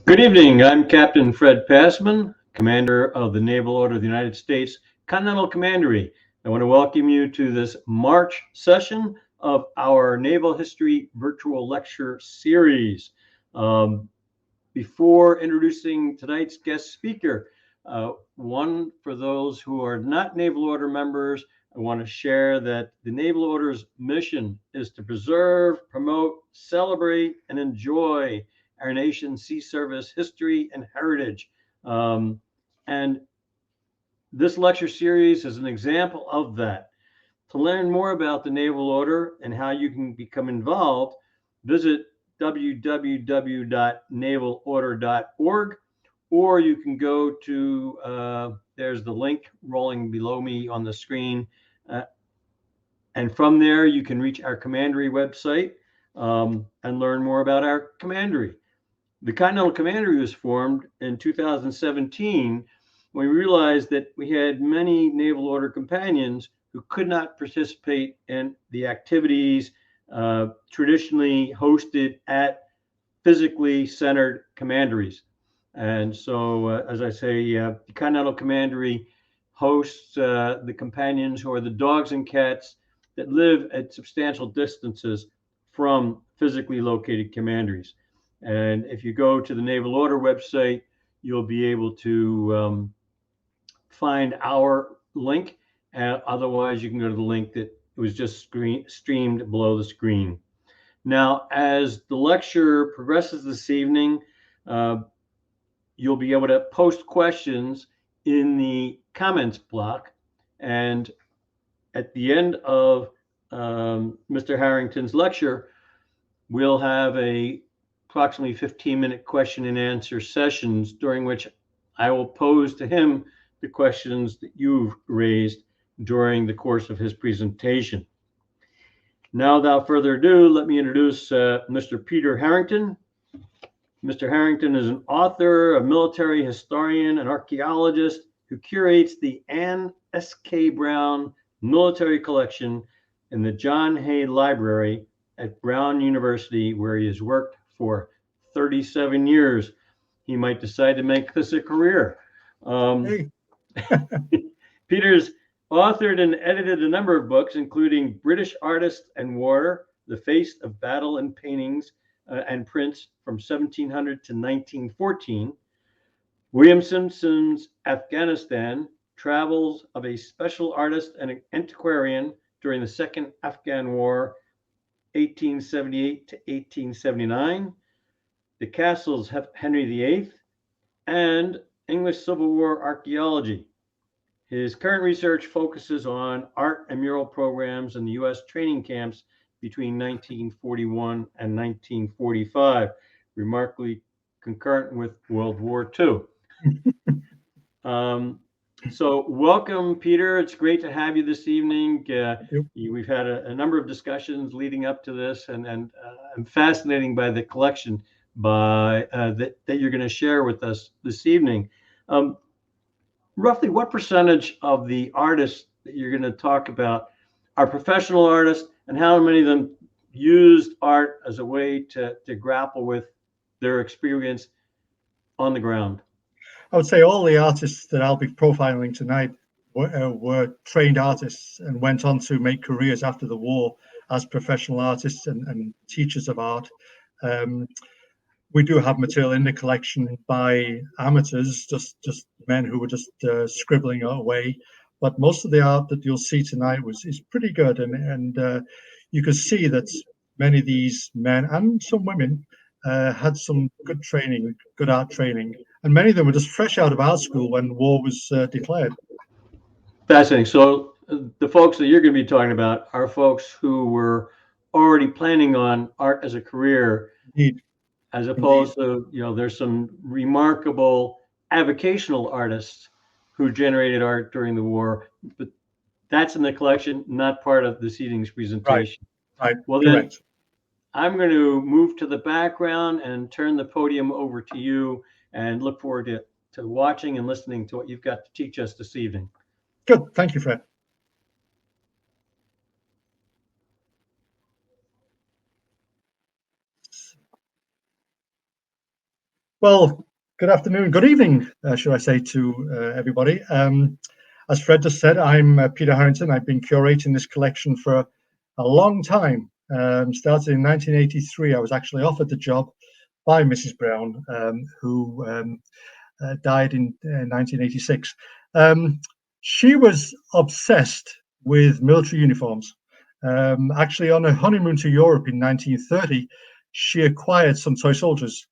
Good evening. I'm Captain Fred Passman, Commander of the Naval Order of the United States, Continental Commandery. I want to welcome you to this March session of our Naval History Virtual Lecture Series. Before introducing tonight's guest speaker, one for those who are not Naval Order members, I want to share that the Naval Order's mission is to preserve, promote, celebrate, and enjoy our nation's sea service history and heritage. And this lecture series is an example of that. To learn more about the Naval Order and how you can become involved, visit www.navalorder.org, or you can go to, there's the link rolling below me on the screen. And from there, you can reach our commandery website and learn more about our commandery. The Continental Commandery was formed in 2017 when we realized that we had many Naval Order companions who could not participate in the activities traditionally hosted at physically centered commanderies. And so, as I say, the Continental Commandery hosts the companions who are the dogs and cats that live at substantial distances from physically located commanderies. And if you go to the Naval Order website, you'll be able to find our link. Otherwise, you can go to the link that was just streamed below the screen. Now, as the lecture progresses this evening, you'll be able to post questions in the comments block. And at the end of Mr. Harrington's lecture, we'll have approximately 15-minute question and answer sessions during which I will pose to him the questions that you've raised during the course of his presentation. Now, without further ado, let me introduce Mr. Peter Harrington. Mr. Harrington is an author, a military historian, and archaeologist who curates the Anne S.K. Brown Military Collection in the John Hay Library at Brown University, where he has worked for 37 years. He might decide to make this a career. Peter's authored and edited a number of books, including British Artists and War, The Face of Battle and Paintings and Prints from 1700 to 1914, William Simpson's Afghanistan, Travels of a Special Artist and Antiquarian during the Second Afghan War, 1878 to 1879, The Castles of Henry VIII, and English Civil War Archaeology. His current research focuses on art and mural programs in the U.S. training camps between 1941 and 1945, remarkably concurrent with World War II. So welcome, Peter. It's great to have you this evening. We've had a number of discussions leading up to this, and I'm fascinated by the collection that you're going to share with us this evening. Roughly what percentage of the artists that you're going to talk about are professional artists, and how many of them used art as a way to grapple with their experience on the ground? I would say all the artists that I'll be profiling tonight were trained artists and went on to make careers after the war as professional artists and teachers of art. We do have material in the collection by amateurs, just men who were just scribbling away. But most of the art that you'll see tonight is pretty good, and you can see that many of these men and some women had some good training, good art training, and many of them were just fresh out of art school when war was declared. Fascinating. So the folks that you're going to be talking about are folks who were already planning on art as a career. Indeed. As opposed to, there's some remarkable avocational artists who generated art during the war, but that's in the collection, not part of this evening's presentation. Right. Well, correct. Then I'm going to move to the background and turn the podium over to you, and look forward to watching and listening to what you've got to teach us this evening. Good. Thank you, Fred. Well, good afternoon, good evening, should I say, to everybody. As Fred just said, I'm Peter Harrington. I've been curating this collection for a long time. Started in 1983. I was actually offered the job by Mrs. Brown, who died in 1986. She was obsessed with military uniforms. Actually, on a honeymoon to Europe in 1930, she acquired some toy soldiers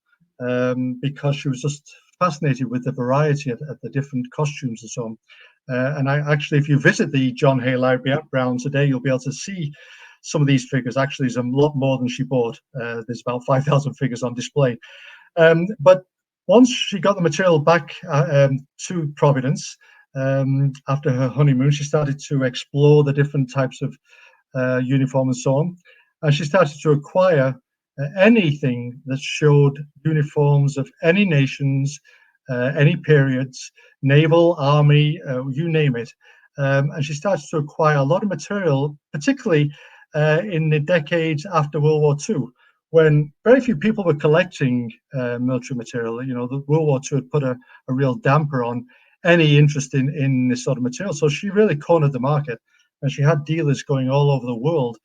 because she was just fascinated with the variety of the different costumes and so on. And I actually, if you visit the John Hay Library at Brown today, you'll be able to see some of these figures. Actually, there's a lot more than she bought. There's about 5,000 figures on display. But once she got the material back to Providence, after her honeymoon, she started to explore the different types of uniform and so on. And she started to acquire anything that showed uniforms of any nations, any periods, naval, army, you name it. And she started to acquire a lot of material, particularly in the decades after World War II, when very few people were collecting military material. You know, the World War II had put a real damper on any interest in this sort of material. So she really cornered the market, and she had dealers going all over the world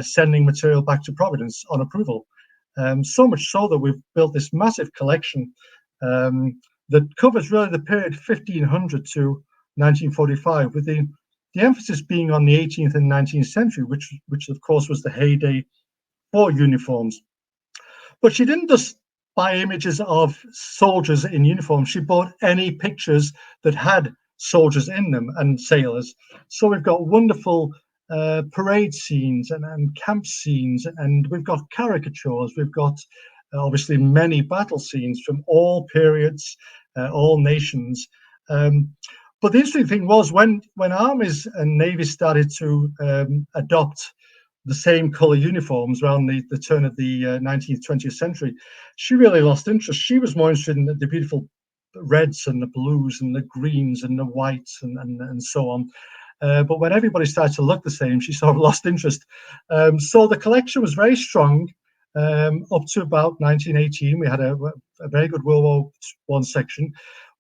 sending material back to Providence on approval. So much so that we've built this massive collection that covers really the period 1500 to 1945, with the emphasis being on the 18th and 19th century, which of course was the heyday for uniforms. But she didn't just buy images of soldiers in uniform. She bought any pictures that had soldiers in them and sailors. So we've got wonderful parade scenes and camp scenes, and we've got caricatures. We've got obviously many battle scenes from all periods, all nations. But the interesting thing was when armies and navies started to adopt the same color uniforms around the turn of the 19th, 20th century, she really lost interest. She was more interested in the beautiful reds and the blues and the greens and the whites and so on. But when everybody started to look the same, she sort of lost interest. So the collection was very strong up to about 1918. We had a very good World War I section.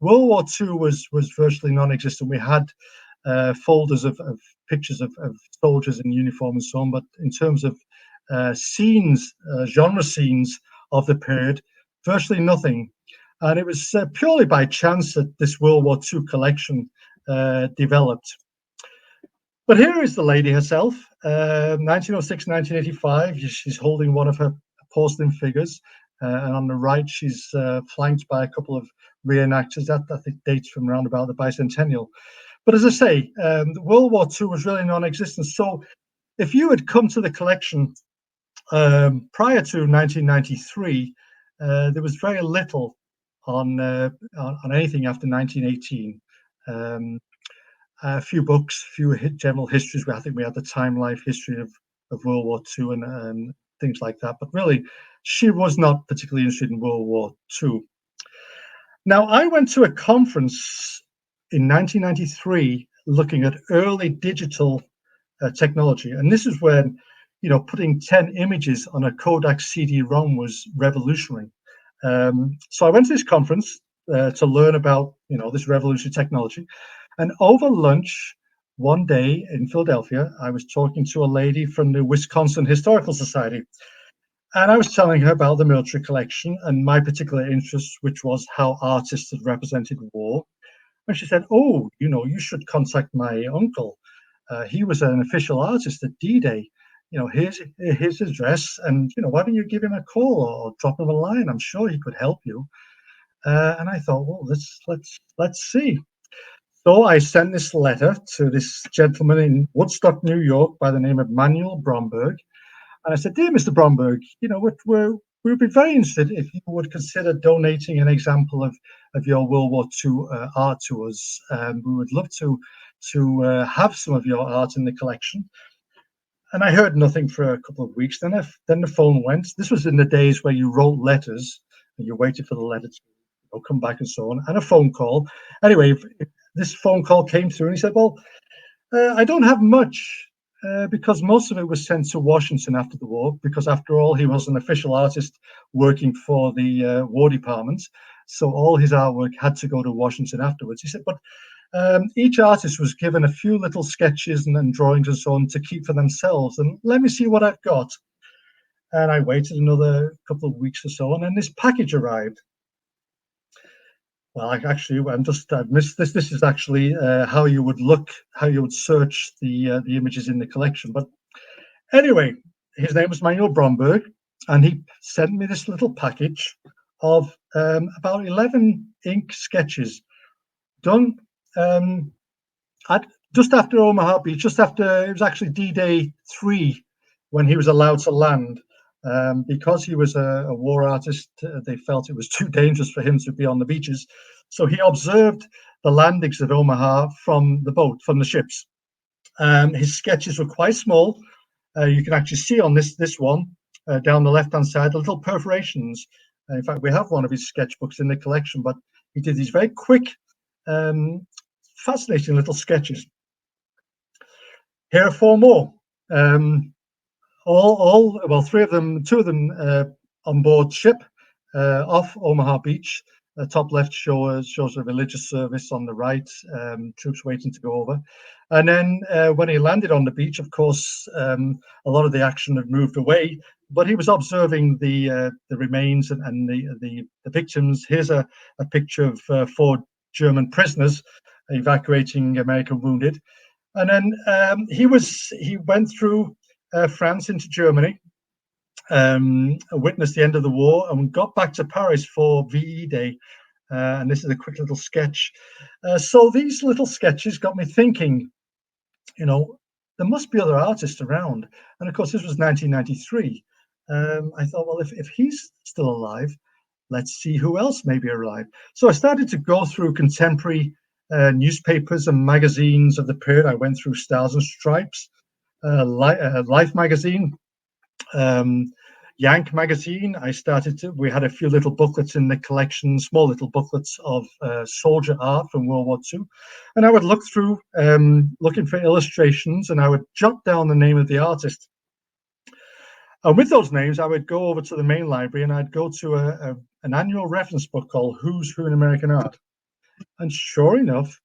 World War II was virtually non-existent. We had folders of pictures of soldiers in uniform and so on, but in terms of scenes, genre scenes of the period, virtually nothing. And it was purely by chance that this World War II collection developed. But here is the lady herself, 1906, 1985. She's holding one of her porcelain figures. And on the right, she's flanked by a couple of reenactors. That I think dates from around about the bicentennial. But as I say, World War II was really non-existent. So if you had come to the collection prior to 1993, there was very little on anything after 1918. A few books, few general histories. I think we had the Time Life history of World War II and things like that. But really, she was not particularly interested in World War II. Now, I went to a conference in 1993 looking at early digital technology. And this is when, you know, putting 10 images on a Kodak CD-ROM was revolutionary. So I went to this conference to learn about, you know, this revolutionary technology. And over lunch one day in Philadelphia, I was talking to a lady from the Wisconsin Historical Society. And I was telling her about the military collection and my particular interest, which was how artists had represented war. And she said, "Oh, you know, you should contact my uncle. He was an official artist at D-Day. You know, here's his address, and you know, why don't you give him a call or drop him a line? I'm sure he could help you." And I thought, well, let's see. So I sent this letter to this gentleman in Woodstock, New York, by the name of Manuel Bromberg. And I said, "Dear Mr. Bromberg, you know, we'd be very interested if you would consider donating an example of your World War II art to us. We would love to have some of your art in the collection." And I heard nothing for a couple of weeks. Then the phone went. This was in the days where you wrote letters and you waited for the letter to come back and so on, and a phone call. Anyway, this phone call came through, and he said, "Well, I don't have much because most of it was sent to Washington after the war, because after all, he was an official artist working for the War Department. So all his artwork had to go to Washington afterwards. He said, but each artist was given a few little sketches and drawings and so on to keep for themselves. And let me see what I've got. And I waited another couple of weeks or so, and then this package arrived. Well, I've missed this. This is actually how you would search the images in the collection. But anyway, his name was Manuel Bromberg, and he sent me this little package of about 11 ink sketches done just after Omaha Beach, just after, it was actually D-Day 3 when he was allowed to land. Because he was a war artist, they felt it was too dangerous for him to be on the beaches. So he observed the landings at Omaha from the ships. His sketches were quite small. You can actually see on this one, down the left-hand side, the little perforations. In fact, we have one of his sketchbooks in the collection, but he did these very quick, fascinating little sketches. Here are 4 more. Three of them, 2 of them on board ship off Omaha Beach. The top left shows a religious service on the right, troops waiting to go over. And then when he landed on the beach, of course, a lot of the action had moved away, but he was observing the remains and the victims. Here's a picture of 4 German prisoners evacuating American wounded. And then he went through France into Germany, witnessed the end of the war, and got back to Paris for VE Day. And this is a quick little sketch. So these little sketches got me thinking, there must be other artists around. And of course, this was 1993. I thought, well, if he's still alive, let's see who else may be alive. So I started to go through contemporary newspapers and magazines of the period. I went through Stars and Stripes, Life magazine, Yank magazine. We had a few little booklets in the collection, small little booklets of soldier art from World War II. And I would look through, looking for illustrations, and I would jot down the name of the artist. And with those names, I would go over to the main library and I'd go to an annual reference book called Who's Who in American Art. And sure enough,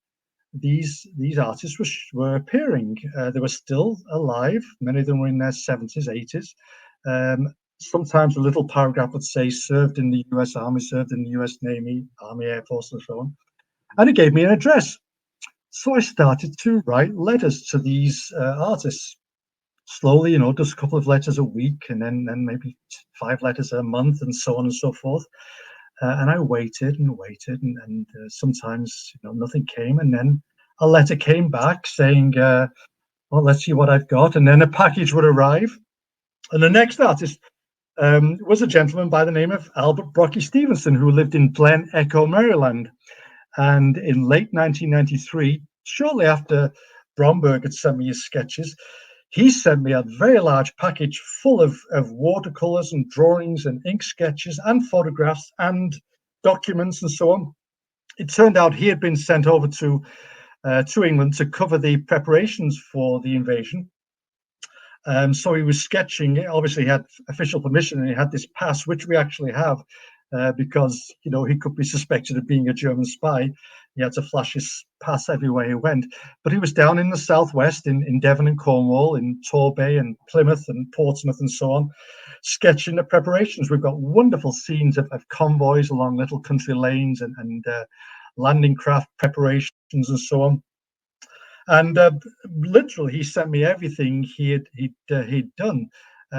these artists were appearing. They were still alive. Many of them were in their 70s, 80s. Sometimes a little paragraph would say served in the US Army, served in the US Navy, Army Air Force, and so on. And it gave me an address. So I started to write letters to these artists. Slowly, just a couple of letters a week, and then maybe 5 letters a month, and so on and so forth. And I waited and waited, and sometimes nothing came, and then a letter came back saying, well, let's see what I've got. And then a package would arrive. And the next artist was a gentleman by the name of Albert Brockie Stevenson, who lived in Glen Echo, Maryland. And in late 1993, shortly after Bromberg had sent me his sketches, he sent me a very large package full of watercolors and drawings and ink sketches and photographs and documents and so on. It turned out he had been sent over to England to cover the preparations for the invasion. So he was sketching. Obviously, he had official permission, and he had this pass, which we actually have, because he could be suspected of being a German spy. He had to flash his pass everywhere he went. But he was down in the southwest, in Devon and Cornwall, in Torbay and Plymouth and Portsmouth and so on, sketching the preparations. We've got wonderful scenes of convoys along little country lanes and landing craft preparations and so on. And literally, he sent me everything he'd done.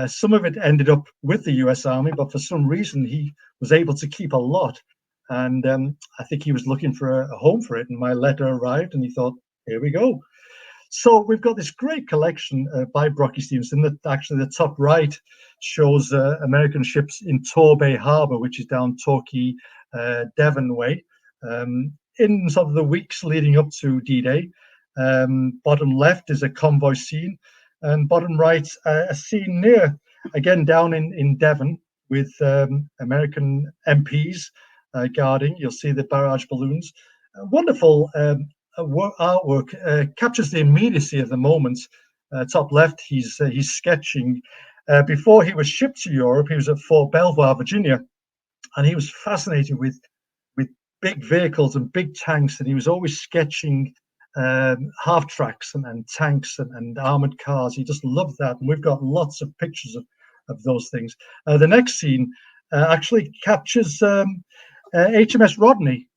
Some of it ended up with the US Army, but for some reason, he was able to keep a lot. And I think he was looking for a home for it. And my letter arrived, and he thought, here we go. So we've got this great collection by Brockie Stevenson. That actually the top right shows American ships in Torbay Harbor, which is down Torquay, Devon way, in sort of the weeks leading up to D-Day. Bottom left is a convoy scene, and bottom right a scene near, again down in Devon, with American MPs guarding. You'll see the barrage balloons. Wonderful artwork, captures the immediacy of the moment. top left, he's sketching. Before he was shipped to Europe, he was at Fort Belvoir, Virginia, and he was fascinated with big vehicles and big tanks, and he was always sketching half tracks and tanks and armored cars. He just loved that, and we've got lots of pictures of those things. The next scene actually captures HMS Rodney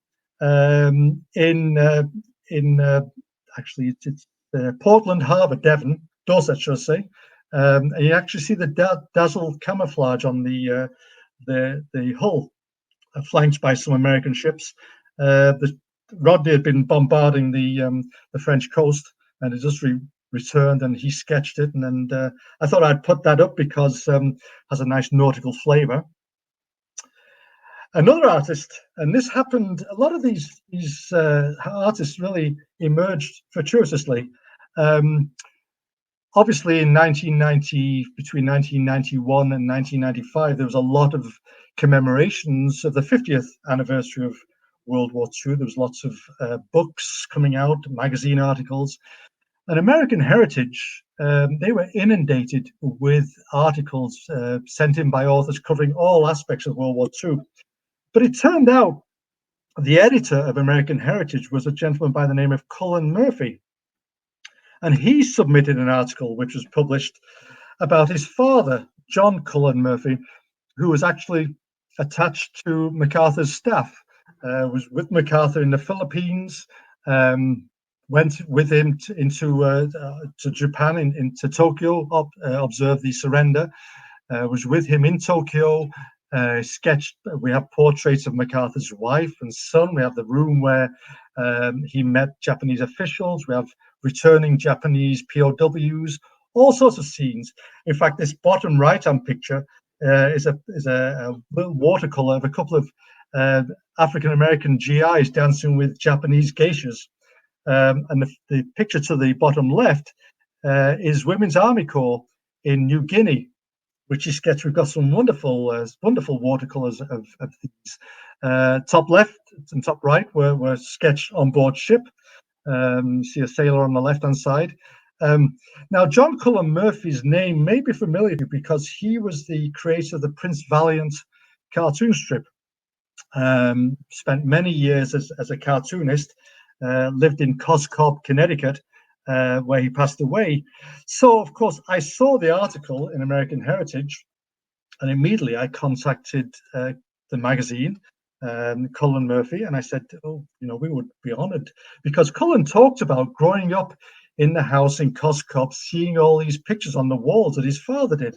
in actually it's Portland Harbour, Devon, Dorset, should I say. And you actually see the dazzle camouflage on the hull, flanked by some American ships. Rodney had been bombarding the French coast, and it just returned, and he sketched it. And I thought I'd put that up because it has a nice nautical flavour. Another artist, and this happened, a lot of these artists really emerged fortuitously. Obviously, in 1990, between 1991 and 1995, there was a lot of commemorations of the 50th anniversary of World War II. There was lots of books coming out, magazine articles. And American Heritage, they were inundated with articles sent in by authors covering all aspects of World War II. But it turned out the editor of American Heritage was a gentleman by the name of Cullen Murphy. And he submitted an article which was published about his father, John Cullen Murphy, who was actually attached to MacArthur's staff, was with MacArthur in the Philippines, went with him to Japan, into Tokyo, observed the surrender, was with him in Tokyo, sketched. We have portraits of MacArthur's wife and son. We have the room where he met Japanese officials. We have returning Japanese POWs, all sorts of scenes. In fact, this bottom right-hand picture is a little watercolor of a couple of African-American GIs dancing with Japanese geishas. And the picture to the bottom left is Women's Army Corps in New Guinea, which is sketched. We've got some wonderful watercolors of these. Top left and top right were sketched on board ship. You see a sailor on the left-hand side. Now, John Cullen Murphy's name may be familiar to you because he was the creator of the Prince Valiant cartoon strip. Spent many years as a cartoonist, lived in Coscob, Connecticut, where he passed away. So, of course, I saw the article in American Heritage, and immediately I contacted the magazine, Cullen Murphy, and I said, oh, we would be honored, because Cullen talked about growing up in the house in Coscob, seeing all these pictures on the walls that his father did.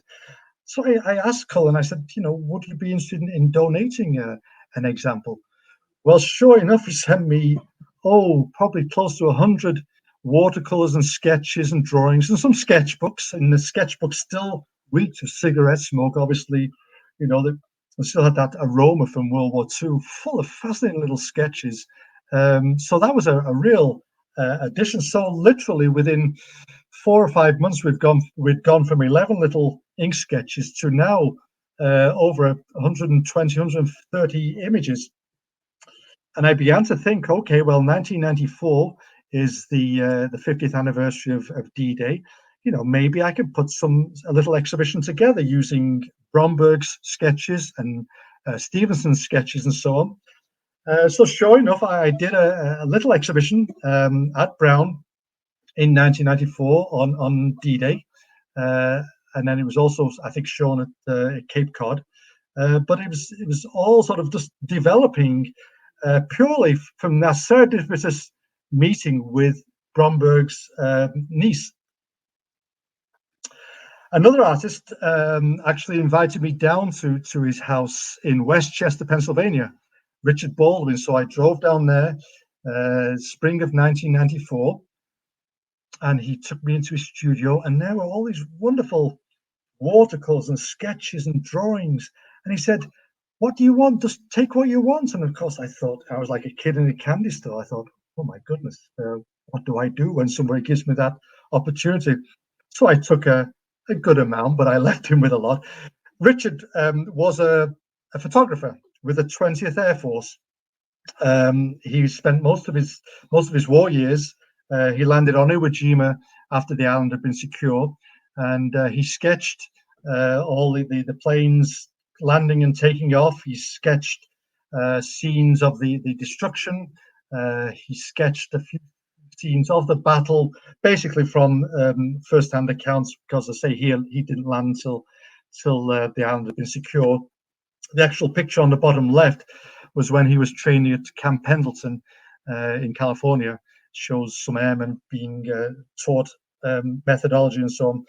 So I asked Cullen, I said, would you be interested in donating an example? Well, sure enough, he sent me, probably close to 100 watercolors and sketches and drawings and some sketchbooks. And the sketchbook still reeked of cigarette smoke. Obviously, they still had that aroma from World War II, full of fascinating little sketches. So that was a real addition. So literally within 4 or 5 months, we'd gone from 11 little ink sketches to now over 120, 130 images. And I began to think, okay, well, 1994 is the 50th anniversary of D-Day. Maybe I could put a little exhibition together using Bromberg's sketches and Stevenson's sketches and so on. So sure enough, I did a little exhibition at Brown in 1994 on D-Day. And then it was also, I think, shown at Cape Cod. But it was all sort of just developing purely from that serendipitous meeting with Bromberg's niece. Another artist actually invited me down to his house in Westchester, Pennsylvania, Richard Baldwin. So I drove down there, spring of 1994, and he took me into his studio, and there were all these wonderful watercolors and sketches and drawings. And he said, what do you want? Just take what you want. And of course, I thought, I was like a kid in a candy store. I thought, oh my goodness, what do I do when somebody gives me that opportunity? So I took a good amount, but I left him with a lot. Richard was a photographer with the 20th Air Force. He spent most of his war years. He landed on Iwo Jima after the island had been secure, and he sketched all the planes landing and taking off. He sketched scenes of the destruction. He sketched a few scenes of the battle, basically from first-hand accounts, because I say he didn't land till the island had been secure. The actual picture on the bottom left was when he was training at Camp Pendleton in California. Shows some airmen being taught methodology and so on.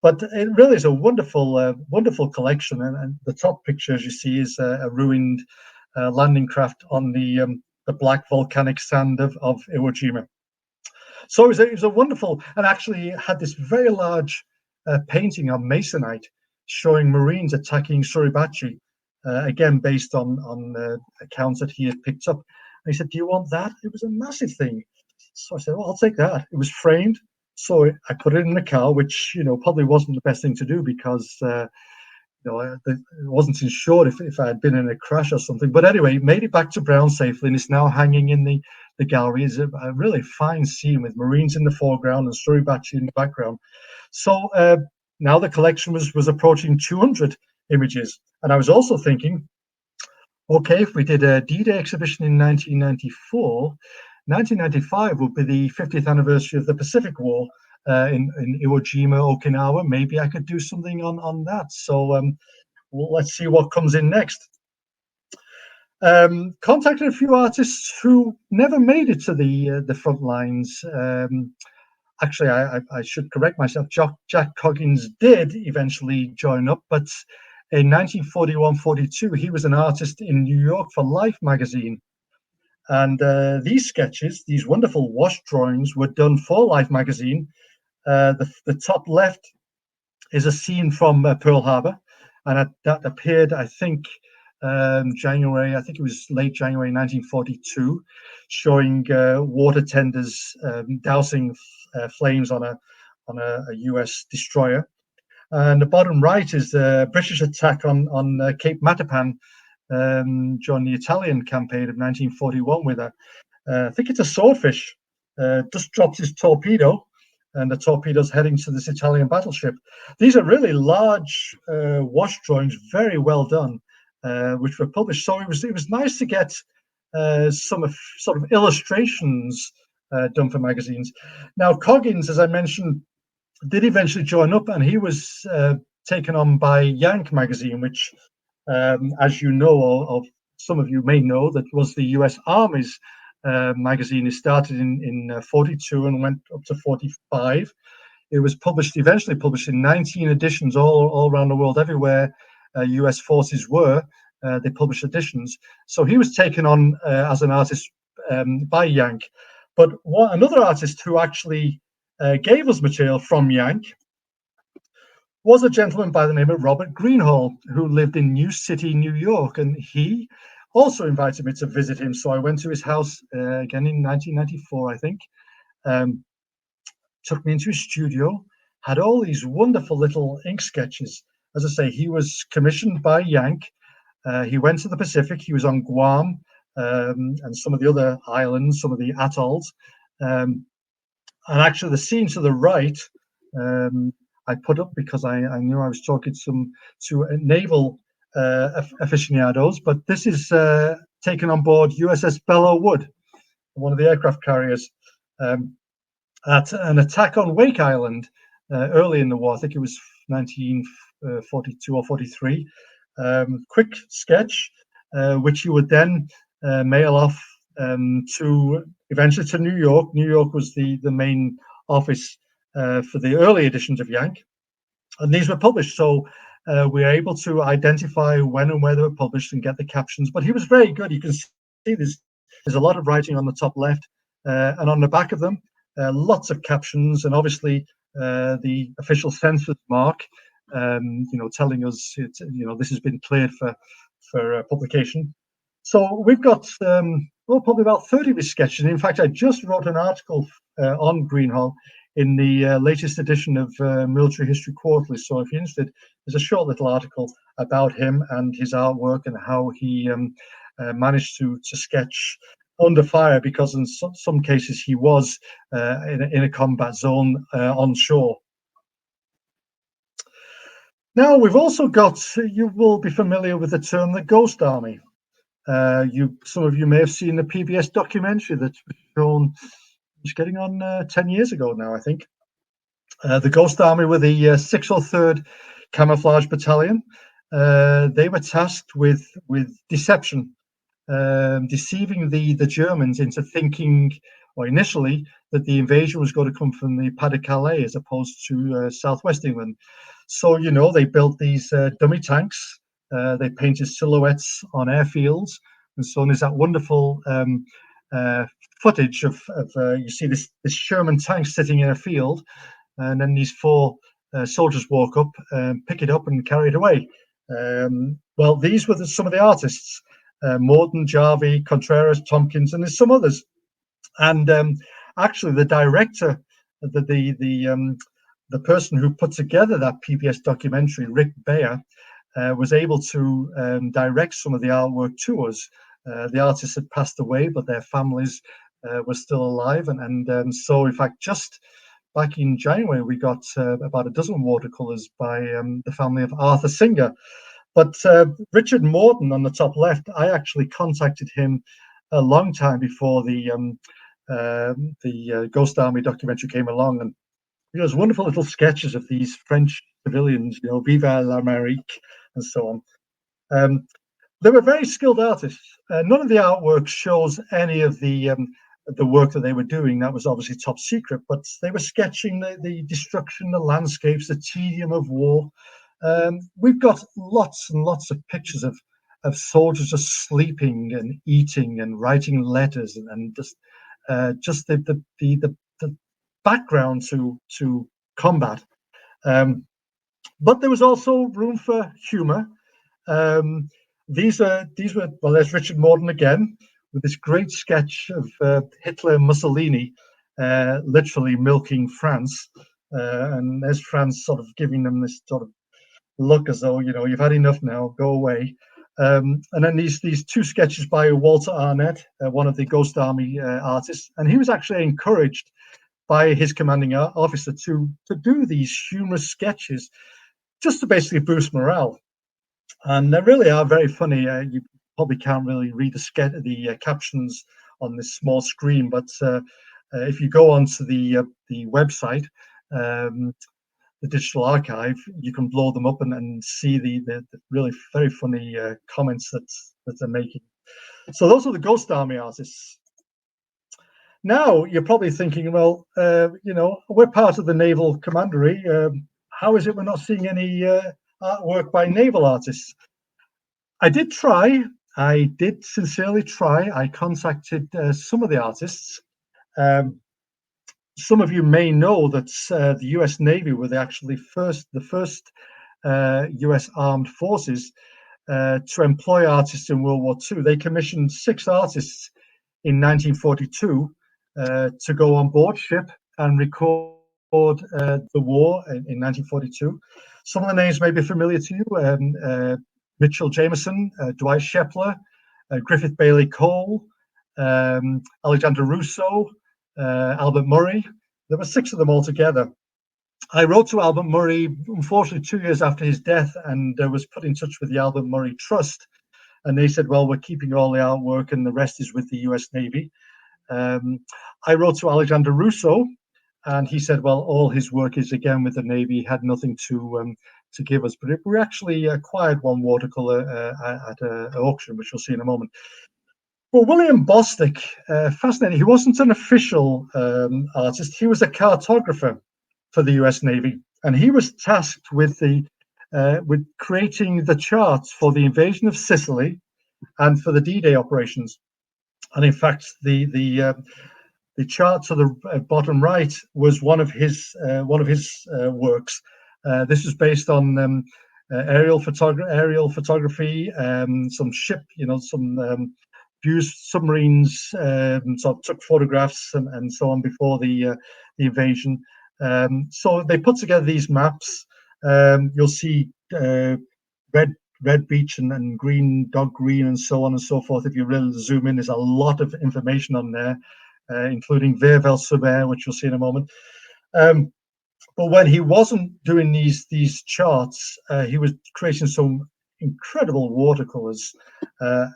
But it really is a wonderful, wonderful collection. And the top picture, as you see, is a ruined landing craft on the black volcanic sand of Iwo Jima. So it was a wonderful, and actually had this very large painting on masonite showing Marines attacking Suribachi, again based on accounts that he had picked up. And he said, "Do you want that?" It was a massive thing. So I said, "Well, I'll take that." It was framed, so I put it in the car, which probably wasn't the best thing to do because it wasn't insured if I had been in a crash or something. But anyway, made it back to Brown safely, and it's now hanging in the gallery. It's a really fine scene with Marines in the foreground and Suribachi in the background. So now the collection was approaching 200 images. And I was also thinking, okay, if we did a D-Day exhibition in 1994, 1995 would be the 50th anniversary of the Pacific War in Iwo Jima, Okinawa. Maybe I could do something on that. So well, let's see what comes in next. Contacted a few artists who never made it to the front lines. Actually, I should correct myself. Jack Coggins did eventually join up, but in 1941-42, he was an artist in New York for Life magazine. And these sketches, these wonderful wash drawings, were done for Life magazine. The top left is a scene from Pearl Harbor, and that appeared, I think, January, I think it was late January 1942, showing water tenders dousing flames on a US destroyer. And the bottom right is the British attack on Cape Matapan during the Italian campaign of 1941 with I think it's a swordfish, just drops his torpedo, and the torpedo's heading to this Italian battleship. These are really large wash drawings, very well done, which were published. So it was nice to get some sort of illustrations done for magazines. Now, Coggins, as I mentioned, did eventually join up, and he was taken on by Yank magazine, which, as you know, or some of you may know, that was the US Army's magazine. It started in 42 and went up to 45. It was eventually published in 19 editions all around the world. Everywhere US forces were, they published editions. So he was taken on as an artist by Yank. But another artist who actually gave us material from Yank was a gentleman by the name of Robert Greenhall, who lived in New City, New York, and he also invited me to visit him. So I went to his house again in 1994, I think. Took me into his studio, had all these wonderful little ink sketches. As I say, he was commissioned by Yank. He went to the Pacific. He was on Guam and some of the other islands, some of the atolls. And actually, the scene to the right, I put up because I knew I was talking to naval aficionados. But this is taken on board USS Belleau Wood, one of the aircraft carriers, at an attack on Wake Island early in the war. I think it was 1942 or 43. Quick sketch, which you would then mail off to eventually to New York. New York was the main office for the early editions of Yank, and these were published. So we were able to identify when and where they were published and get the captions. But he was very good. You can see there's a lot of writing on the top left, and on the back of them, lots of captions, and obviously the official census mark, telling us this has been cleared for publication. So we've got probably about 30 of his sketches. In fact, I just wrote an article on Greenhall in the latest edition of Military History Quarterly. So if you're interested, there's a short little article about him and his artwork and how he managed to sketch under fire, because in some cases he was in a combat zone on shore. Now, we've also got, you will be familiar with the term the Ghost Army. Some of you may have seen the PBS documentary that's shown, it's getting on 10 years ago now, I think. The Ghost Army were the 603rd Camouflage Battalion. They were tasked with deception, deceiving the Germans into thinking, or initially, that the invasion was going to come from the Pas-de-Calais as opposed to southwest England. So, they built these dummy tanks. They painted silhouettes on airfields. And so there's that wonderful footage of you see this Sherman tank sitting in a field, and then these four soldiers walk up, pick it up and carry it away. Well, these were some of the artists, Morden, Jarvie, Contreras, Tompkins, and there's some others. And actually the director, the person who put together that PBS documentary, Rick Bayer, was able to direct some of the artwork to us. The artists had passed away, but their families were still alive. And so, in fact, just back in January, we got about a dozen watercolors by the family of Arthur Singer. But Richard Morden on the top left, I actually contacted him a long time before the Ghost Army documentary came along, and he does wonderful little sketches of these French civilians, Vive l'Amérique, and so on. They were very skilled artists. None of the artwork shows any of the work that they were doing. That was obviously top secret, but they were sketching the destruction, the landscapes, the tedium of war. We've got lots and lots of pictures of soldiers just sleeping and eating and writing letters, and just the background to combat. But there was also room for humor. These were, well, there's Richard Morden again with this great sketch of Hitler and Mussolini literally milking France. And there's France sort of giving them this sort of look as though, you've had enough now, go away. And then these two sketches by Walter Arnett, one of the Ghost Army artists. And he was actually encouraged by his commanding officer to do these humorous sketches just to basically boost morale. And they really are very funny. You probably can't really read the captions on this small screen, but if you go onto the website, the digital archive, you can blow them up and see the really very funny comments that they're making. So those are the Ghost Army artists. Now you're probably thinking, well, we're part of the Naval Commandery. How is it we're not seeing any artwork by naval artists? I did try. I did sincerely try. I contacted some of the artists. Some of you may know that the U.S. Navy were the first U.S. Armed Forces to employ artists in World War II. They commissioned 6 artists in 1942 to go on board ship and record the war in 1942. Some of the names may be familiar to you. Mitchell Jameson, Dwight Shepler, Griffith Bailey Cole, Alexander Russo, Albert Murray. There were 6 of them altogether. I wrote to Albert Murray, unfortunately, 2 years after his death, and was put in touch with the Albert Murray Trust. And they said, well, we're keeping all the artwork and the rest is with the US Navy. I wrote to Alexander Russo, and he said, well, all his work is again with the Navy, had nothing to give us. But we actually acquired one watercolor at an auction, which we'll see in a moment. Well, William Bostic, fascinating. He wasn't an official artist. He was a cartographer for the US Navy, and he was tasked with creating the charts for the invasion of Sicily and for the D-Day operations. And in fact, the chart to the bottom right was one of his works. This is based on aerial photography, some ship, some views, submarines. So took photographs and so on before the invasion. So they put together these maps. You'll see red red beach and green, dog green, and so on and so forth. If you really zoom in, there's a lot of information on there, including Veervel Suber, which you'll see in a moment. But when he wasn't doing these charts, he was creating some incredible watercolors.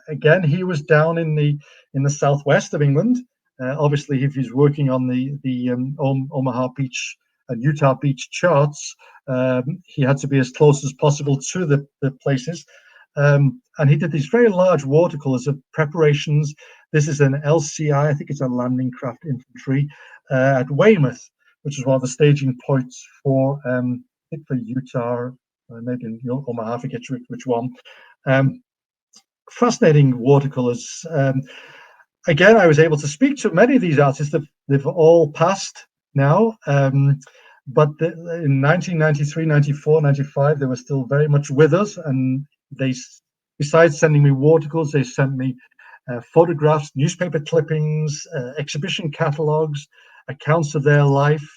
Again, he was down in the southwest of England. Obviously, if he's working on the Omaha Beach and Utah Beach charts, he had to be as close as possible to the places. And he did these very large watercolors of preparations. This is an LCI, I think it's a landing craft infantry at Weymouth, which is one of the staging points for, I think for Utah, maybe in Omaha, I forget which one. Fascinating watercolors. Again, I was able to speak to many of these artists. They've all passed now, but in 1993, 94, 95, they were still very much with us. And they, besides sending me watercolors, they sent me photographs, newspaper clippings, exhibition catalogs, accounts of their life.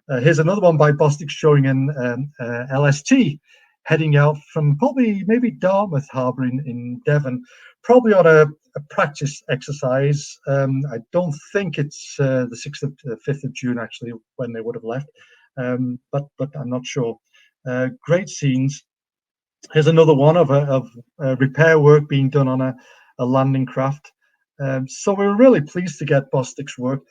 Here's another one by Bostic showing an LST heading out from maybe Dartmouth Harbour in Devon, probably on a practice exercise. I don't think it's the 5th of June actually when they would have left, but I'm not sure. Great scenes. Here's another one of repair work being done on a landing craft. So we were really pleased to get Bostic's work.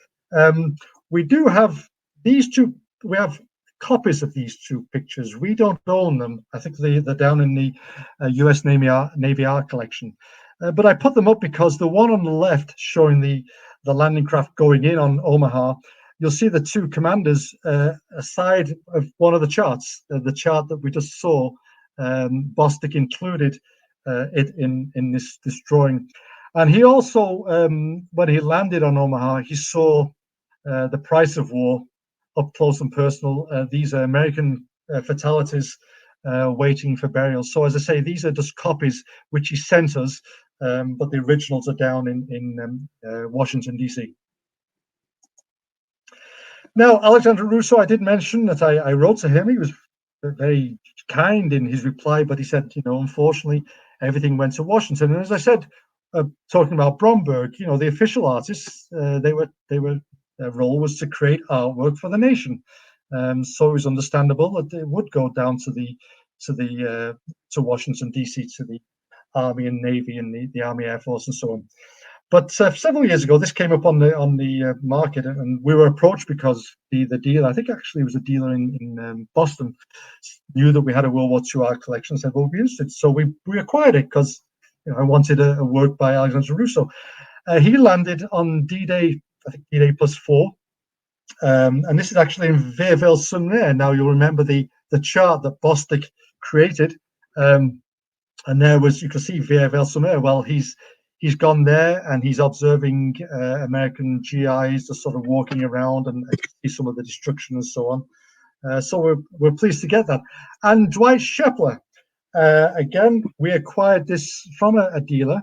We do have these two. We have copies of these two pictures. We don't own them. I think they're down in the U.S. Navy Art Collection. But I put them up because the one on the left showing the landing craft going in on Omaha, you'll see the two commanders aside of one of the charts. The chart that we just saw, Bostic included it in this drawing. And he also, when he landed on Omaha, he saw the price of war up close and personal. These are American fatalities waiting for burial. So as I say, these are just copies which he sent us, but the originals are down in Washington, D.C. Now, Alexander Russo, I did mention that I wrote to him. He was very kind in his reply, but he said, unfortunately, everything went to Washington. And as I said, talking about Bromberg, the official artists, their role was to create artwork for the nation. So it was understandable that it would go down to Washington D.C. to the Army and Navy and the Army Air Force and so on. But several years ago, this came up on the market, and we were approached because the dealer, I think actually it was a dealer in Boston, knew that we had a World War II art collection and said, well, we'll be interested. So we acquired it because I wanted a work by Alexander Russo. He landed on D-Day, I think D-Day +4. And this is actually in Veervel-sur-Mer. Now you'll remember the chart that Bostic created. And there was, you can see Veervel-sur-Mer. Well, he's gone there and he's observing American GIs just sort of walking around and see some of the destruction and so on. So we're pleased to get that. And Dwight Shepler, again, we acquired this from a dealer.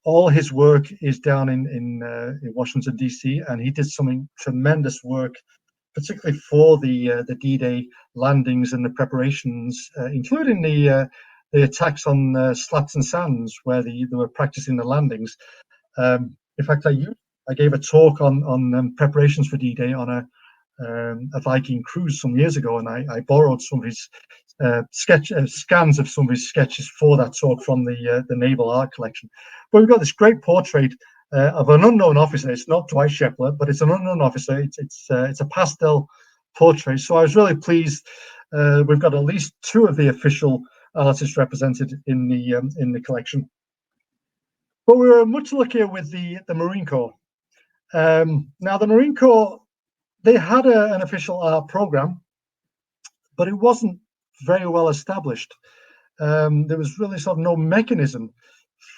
All his work is down in Washington, D.C., and he did some tremendous work, particularly for the D-Day landings and the preparations, including the attacks on Slats and Sands, where they were practicing the landings. In fact, I gave a talk on preparations for D-Day on a Viking cruise some years ago, and I borrowed some of his scans of some of his sketches for that talk from the Naval Art Collection. But we've got this great portrait of an unknown officer. It's not Dwight Shepler, but it's an unknown officer. It's a pastel portrait. So I was really pleased. We've got at least two of the official artists represented in the collection. But we were much luckier with the Marine Corps. Now the Marine Corps, they had an official art program, but it wasn't very well established. There was really sort of no mechanism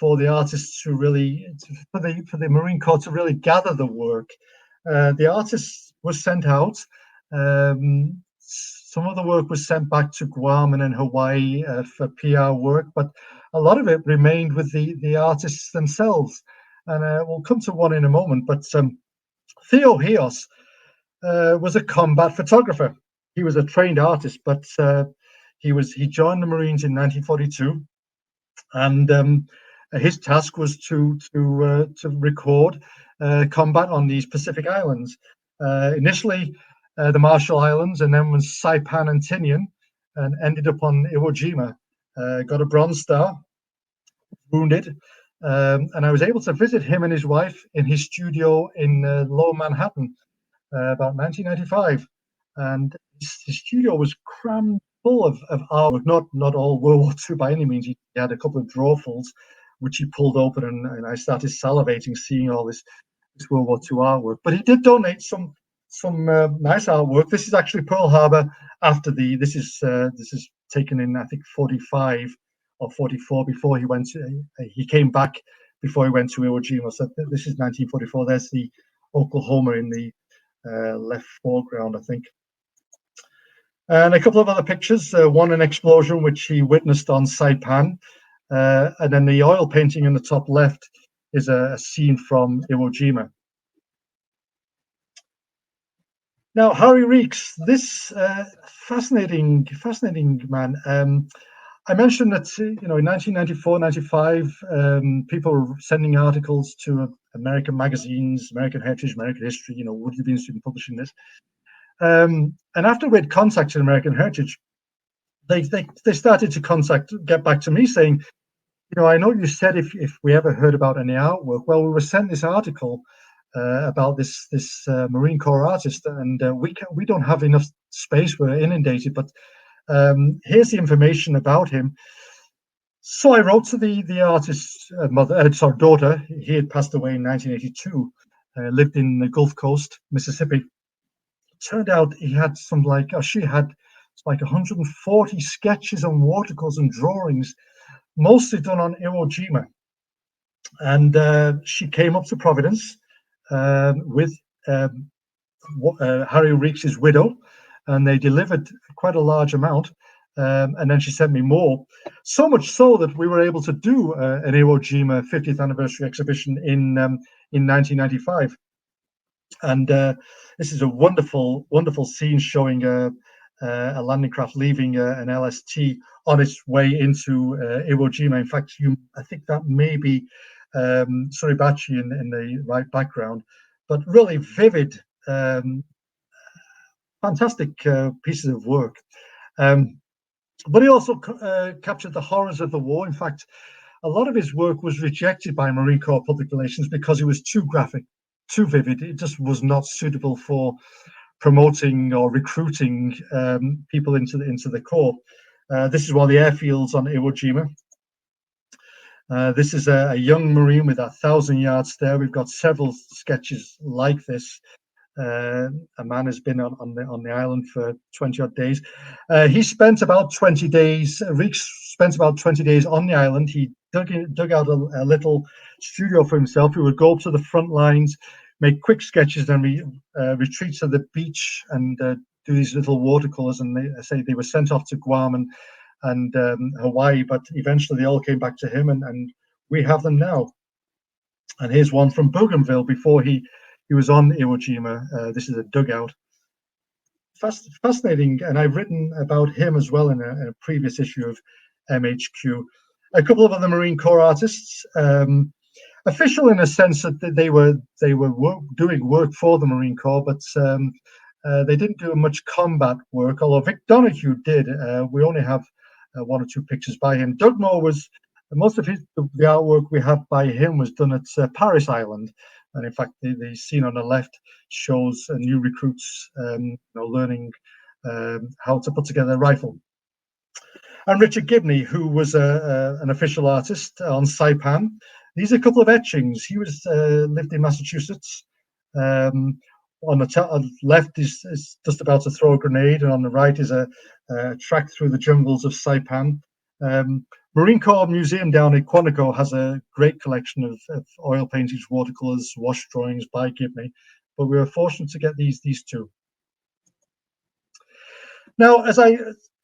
for the artists to really, for the Marine Corps to really gather the work. The artists were sent out. Some of the work was sent back to Guam and then Hawaii for PR work, but a lot of it remained with the artists themselves. And we'll come to one in a moment, but Theo Hills was a combat photographer. He was a trained artist, but He joined the Marines in 1942, and his task was to record combat on these Pacific islands. Initially, the Marshall Islands, and then was Saipan and Tinian, and ended up on Iwo Jima. Got a Bronze Star, wounded, and I was able to visit him and his wife in his studio in Lower Manhattan about 1995, and his studio was crammed full of artwork. Not all World War II by any means. He had a couple of drawerfuls, which he pulled open, and I started salivating seeing all this World War II artwork. But he did donate some nice artwork. This is actually Pearl Harbor after the. This is taken in, I think, 45 or 44 before he went to, he came back before he went to Iwo Jima. So this is 1944. There's the Oklahoma in the left foreground, I think. And a couple of other pictures. One, an explosion which he witnessed on Saipan. And then the oil painting in the top left is a scene from Iwo Jima. Now, Harry Reeks, this fascinating man. I mentioned that, in 1994, 95, people were sending articles to American magazines, American Heritage, American History, would you be interested in publishing this? And after we'd contacted American Heritage, they started to get back to me saying, I know you said if we ever heard about any artwork. Well, we were sent this article about this Marine Corps artist, and we don't have enough space. We're inundated, but here's the information about him. So I wrote to the artist's daughter. He had passed away in 1982. Lived in the Gulf Coast, Mississippi. Turned out he had she had like 140 sketches and watercolors and drawings, mostly done on Iwo Jima. And she came up to Providence with Harry Reeks' widow, and they delivered quite a large amount. And then she sent me more, so much so that we were able to do an Iwo Jima 50th anniversary exhibition in 1995. And this is a wonderful scene showing a landing craft leaving an LST on its way into Iwo Jima. In fact, I think that may be Suribachi in the right background, but really vivid, fantastic pieces of work. But he also captured the horrors of the war. In fact, a lot of his work was rejected by Marine Corps Public Relations because it was too graphic, too vivid. It just was not suitable for promoting or recruiting people into the Corps. This is one of the airfields on Iwo Jima. This is a young Marine with 1,000 yard stare. We've got several sketches like this. A man has been on the island for 20 odd days. He spent about 20 days. Reeks spent about 20 days on the island. He dug out a little studio for himself. He would go up to the front lines, make quick sketches, then retreat to the beach and do these little watercolors. And they were sent off to Guam and Hawaii, but eventually they all came back to him, and we have them now. And here's one from Bougainville before he was on Iwo Jima. This is a dugout. Fascinating, and I've written about him as well in a previous issue of MHQ. A couple of other Marine Corps artists, official in a sense that they were doing work for the Marine Corps, but they didn't do much combat work. Although Vic Donoghue did. We only have one or two pictures by him. Doug Moore was most of the artwork we have by him was done at Paris Island. And in fact, the scene on the left shows new recruits learning how to put together a rifle. And Richard Gibney, who was an official artist on Saipan. These are a couple of etchings. He lived in Massachusetts. On the left is just about to throw a grenade, and on the right is a track through the jungles of Saipan. Marine Corps Museum down in Quantico has a great collection of oil paintings, watercolors, wash drawings by Gibney, but we were fortunate to get these two. Now, as I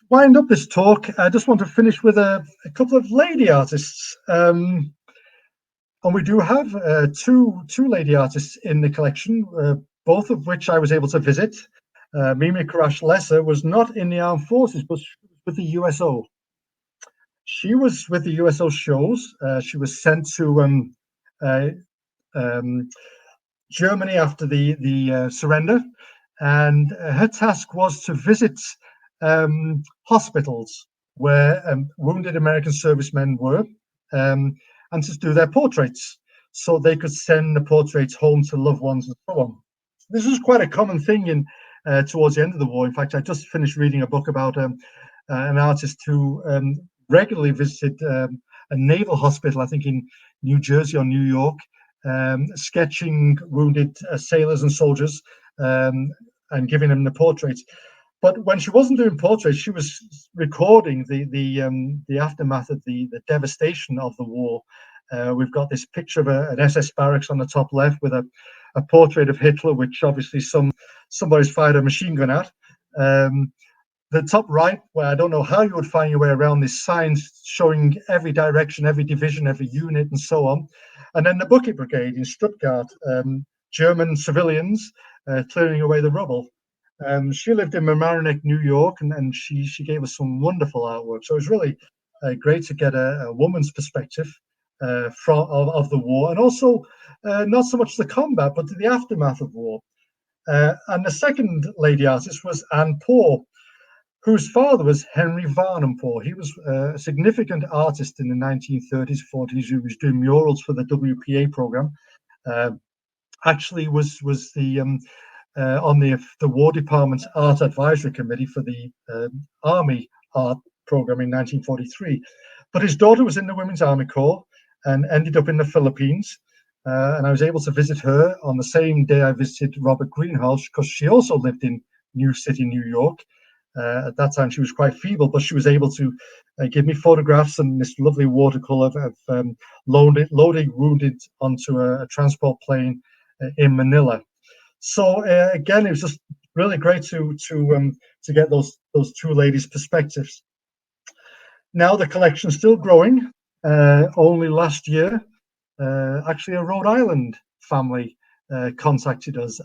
wind up this talk, I just want to finish with a couple of lady artists. And we do have two lady artists in the collection, both of which I was able to visit. Mimi Karash Lesser was not in the armed forces, but with the USO. She was with the USO shows. She was sent to Germany after the surrender, and her task was to visit hospitals where wounded American servicemen were, and to do their portraits, so they could send the portraits home to loved ones and so on. This was quite a common thing in towards the end of the war. In fact, I just finished reading a book about an artist who regularly visited a naval hospital, I think in New Jersey or New York, sketching wounded sailors and soldiers and giving them the portraits. But when she wasn't doing portraits, she was recording the aftermath of the devastation of the war. We've got this picture of an SS barracks on the top left with a portrait of Hitler, which obviously somebody's fired a machine gun at. The top right, where I don't know how you would find your way around this, signs showing every direction, every division, every unit, and so on. And then the Bucket Brigade in Stuttgart, German civilians clearing away the rubble. She lived in Mamaroneck, New York, and she gave us some wonderful artwork. So it was really great to get a woman's perspective of the war, and also not so much the combat, but the aftermath of war. And the second lady artist was Anne Poor, whose father was Henry Varnum Poor. He was a significant artist in the 1930s, 40s, who was doing murals for the WPA program. Actually was the on the War Department's Art Advisory Committee for the Army Art Program in 1943. But his daughter was in the Women's Army Corps and ended up in the Philippines. And I was able to visit her on the same day I visited Robert Greenhall, because she also lived in New City, New York. At that time, she was quite feeble, but she was able to give me photographs and this lovely watercolor of loading wounded onto a transport plane in Manila. So again, it was just really great to get those two ladies' perspectives. Now the collection's still growing. Only last year, actually, a Rhode Island family contacted us.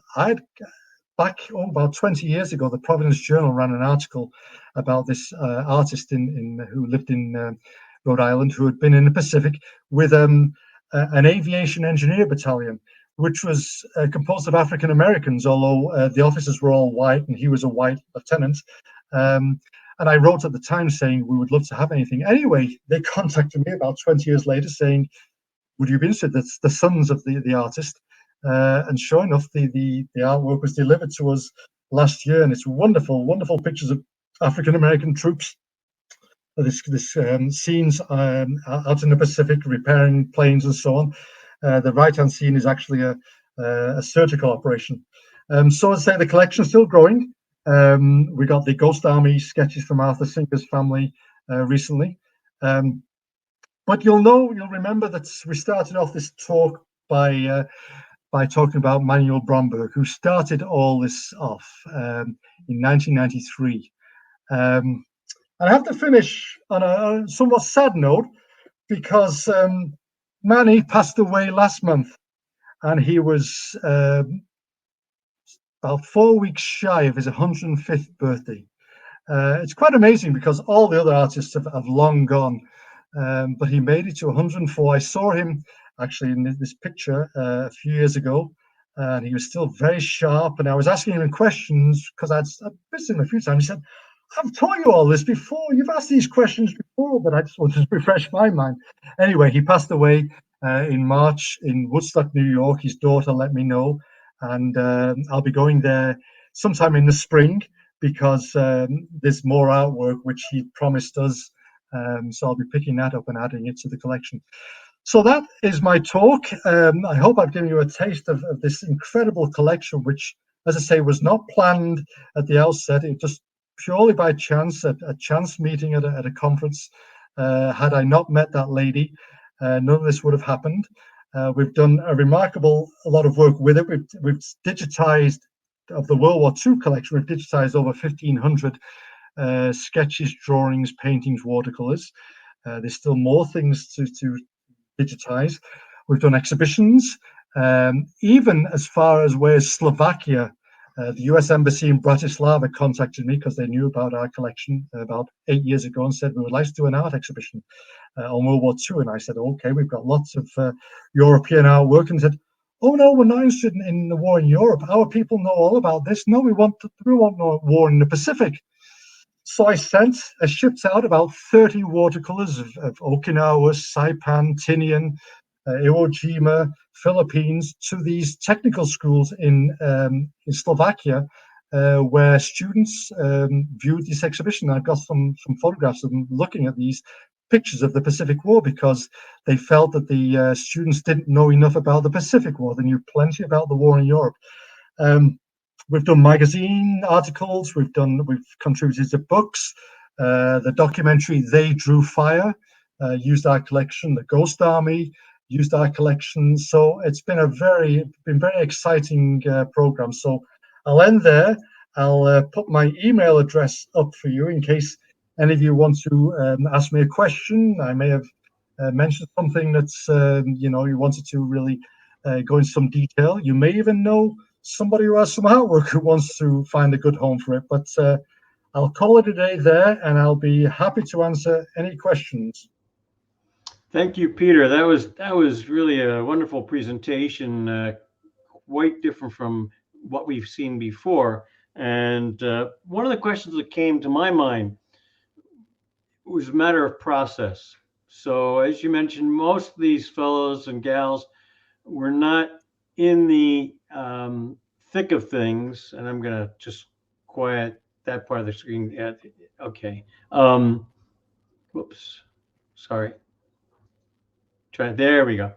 Back about 20 years ago, the Providence Journal ran an article about this artist who lived in Rhode Island, who had been in the Pacific with an aviation engineer battalion, which was composed of African Americans, although the officers were all white and he was a white lieutenant. And I wrote at the time saying we would love to have anything. Anyway, they contacted me about 20 years later saying, would you be interested? That's the sons of the artist. And sure enough, the artwork was delivered to us last year, and it's wonderful, wonderful pictures of African American troops. This scenes out in the Pacific repairing planes and so on. The right-hand scene is actually a surgical operation. So as I say, the collection's still growing. We got the Ghost Army sketches from Arthur Singer's family recently. But you'll remember that we started off this talk by talking about Manuel Bromberg, who started all this off in 1993. And I have to finish on a somewhat sad note, because Manny passed away last month, and he was about 4 weeks shy of his 105th birthday. It's quite amazing because all the other artists have long gone, but he made it to 104. I saw him actually in this picture a few years ago, and he was still very sharp. And I was asking him questions because I'd visited him a few times. He said, I've taught you all this before. You've asked these questions before, but I just wanted to refresh my mind. Anyway, he passed away in March in Woodstock, New York. His daughter let me know, and I'll be going there sometime in the spring because there's more artwork which he promised us. So I'll be picking that up and adding it to the collection. So that is my talk. I hope I've given you a taste of this incredible collection, which, as I say, was not planned at the outset. It just purely by chance, a chance meeting at a conference. Had I not met that lady, none of this would have happened. We've done a lot of work with it. We've digitized, of the World War II collection, we've digitized over 1,500 sketches, drawings, paintings, watercolors. There's still more things to digitize. We've done exhibitions, even as far as where Slovakia, The US Embassy in Bratislava contacted me because they knew about our collection about 8 years ago and said, we would like to do an art exhibition on World War II. And I said, okay, we've got lots of European artwork. And said, oh no, we're not interested in the war in Europe. Our people know all about this. No, we want no war in the Pacific. So I shipped out about 30 watercolors of Okinawa, Saipan, Tinian, Iwo Jima, Philippines, to these technical schools in Slovakia, where students viewed this exhibition. I've got some photographs of them looking at these pictures of the Pacific War because they felt that the students didn't know enough about the Pacific War. They knew plenty about the war in Europe. We've done magazine articles. We've contributed to books. The documentary "They Drew Fire" used our collection. The Ghost Army used our collection. So it's been very exciting program. So I'll end there. I'll put my email address up for you in case any of you want to ask me a question. I may have mentioned something that's you wanted to really go into some detail. You may even know somebody who has some artwork who wants to find a good home for it. But I'll call it a day there, and I'll be happy to answer any questions. Thank you, Peter. That was really a wonderful presentation, quite different from what we've seen before. And one of the questions that came to my mind was a matter of process. So as you mentioned, most of these fellows and gals were not in the thick of things, and I'm gonna just quiet that part of the screen. Yeah, okay. Whoops. Sorry. There we go.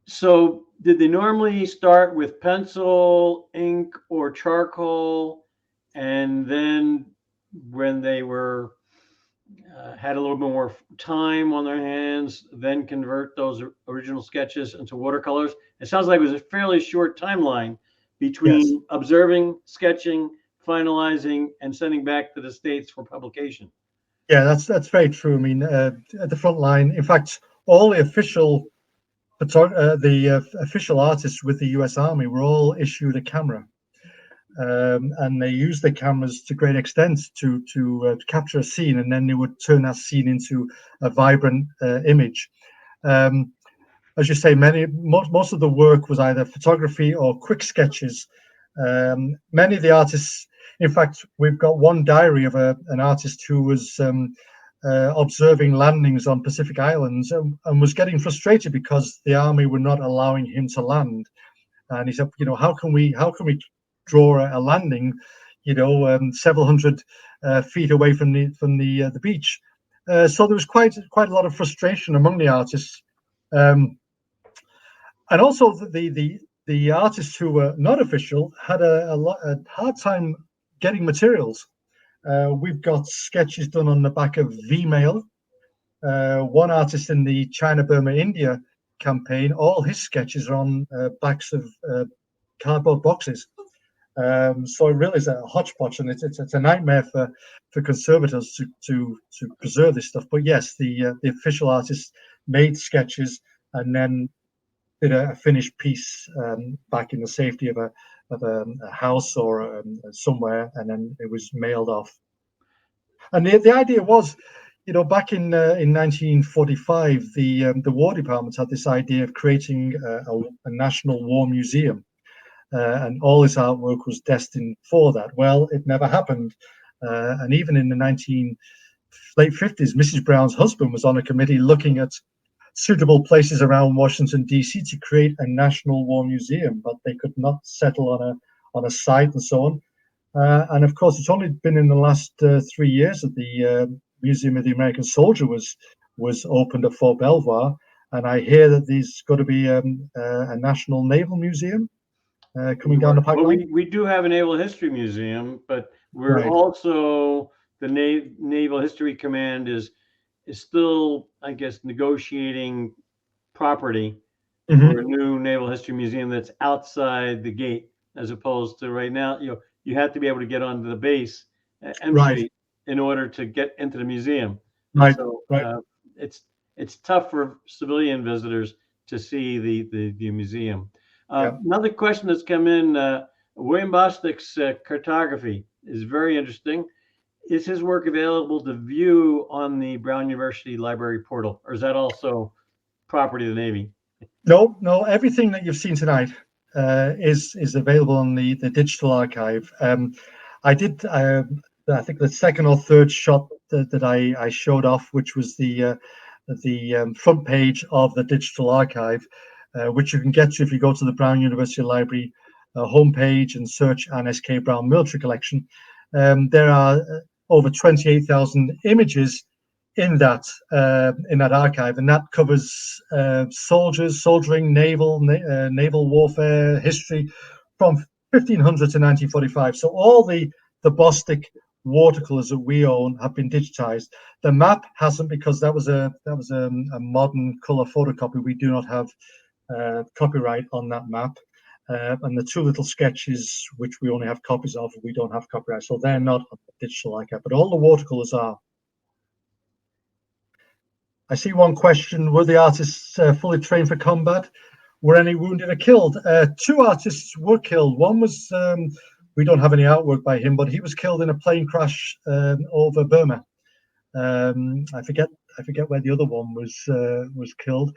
So did they normally start with pencil, ink, or charcoal, and then when they were had a little bit more time on their hands, then convert those original sketches into watercolors? It sounds like it was a fairly short timeline between observing, sketching, finalizing, and sending back to the States for publication. Yeah, that's very true. I mean, at the front line, in fact, all the official artists with the U.S. Army were all issued a camera, and they used the cameras to great extent to capture a scene, and then they would turn that scene into a vibrant image. As you say, most of the work was either photography or quick sketches. Many of the artists, in fact, we've got one diary of an artist who was observing landings on Pacific Islands and was getting frustrated because the army were not allowing him to land. And he said, how can we draw a landing, several hundred feet away from the beach? So there was quite a lot of frustration among the artists. And also the artists who were not official had a hard time getting materials. We've got sketches done on the back of V-mail. One artist in the China, Burma, India campaign, all his sketches are on backs of cardboard boxes. So it really is a hodgepodge, and it's a nightmare for conservators to preserve this stuff. But yes, the official artists made sketches and then did a finished piece back in the safety of a house or somewhere, and then it was mailed off. And the idea was, back in 1945, the War Department had this idea of creating a national war museum, and all this artwork was destined for that. Well, it never happened, and even in the late 50s, Mrs. Brown's husband was on a committee looking at suitable places around Washington, D.C. to create a national war museum, but they could not settle on a site and so on. And of course, it's only been in the last 3 years that the Museum of the American Soldier was opened at Fort Belvoir, and I hear that there's got to be a National Naval Museum coming down the pipeline. Well, we do have a Naval History Museum, but we're also the Naval History Command is still, I guess, negotiating property for a new Naval History Museum that's outside the gate, as opposed to right now, you have to be able to get onto the base M Street in order to get into the museum. So it's tough for civilian visitors to see the museum. Yeah. Another question that's come in, William Bostic's cartography is very interesting. Is his work available to view on the Brown University Library portal, or is that also property of the Navy? No, everything that you've seen tonight is available on the digital archive. I did, I think the second or third shot that I showed off, which was the front page of the digital archive, which you can get to if you go to the Brown University Library homepage and search Anne S.K. Brown Military Collection. There are over 28,000 images in that archive, and that covers soldiers, soldiering, naval warfare, history from 1500 to 1945. So all the Bostic watercolors that we own have been digitized. The map hasn't, because that was a modern color photocopy. We do not have copyright on that map. And the two little sketches, which we only have copies of, we don't have copyright, so they're not on the digital archive, but all the watercolors are. I see one question: were the artists fully trained for combat? Were any wounded or killed? Two artists were killed. One was, we don't have any artwork by him, but he was killed in a plane crash over Burma. I forget where the other one was killed.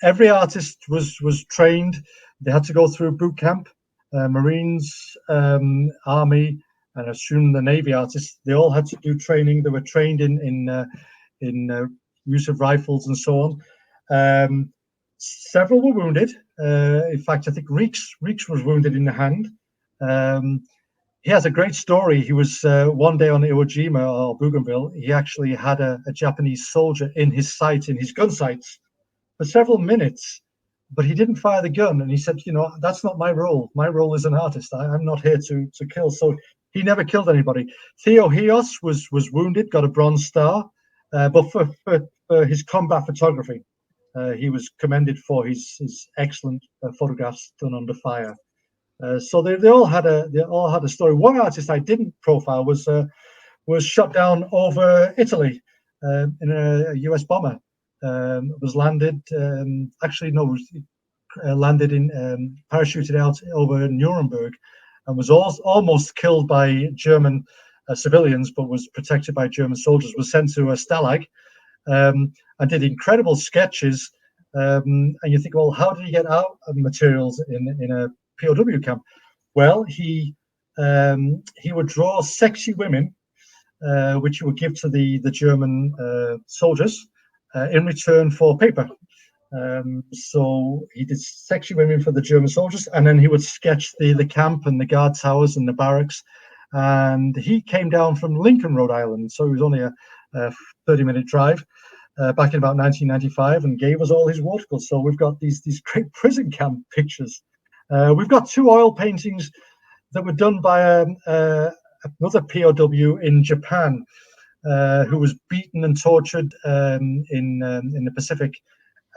Every artist was trained. They had to go through boot camp. Marines, Army, and I assume the Navy artists, they all had to do training. They were trained in use of rifles and so on. Several were wounded. In fact, I think Reeks was wounded in the hand. He has a great story. He was one day on Iwo Jima or Bougainville. He actually had a Japanese soldier in his sight, in his gun sights, for several minutes, but he didn't fire the gun. And he said, that's not my role. My role as an artist. I'm not here to kill. So he never killed anybody. Theo Hills was wounded, got a Bronze Star, but for his combat photography. He was commended for his excellent photographs done under fire. So they all had a story. One artist I didn't profile was shot down over Italy in a U.S. bomber. Was landed landed in parachuted out over Nuremberg, and was almost killed by German civilians, but was protected by German soldiers. Was sent to a stalag. And did incredible sketches. And you think, well, how did he get out of materials in a POW camp? Well, he would draw sexy women, which he would give to the German soldiers in return for paper. So he did sexy women for the German soldiers, and then he would sketch the camp and the guard towers and the barracks. And he came down from Lincoln, Rhode Island, so it was only a 30-minute drive back in about 1995, and gave us all his watercolors. So we've got these great prison camp pictures. We've got two oil paintings that were done by another POW in Japan, who was beaten and tortured in the Pacific.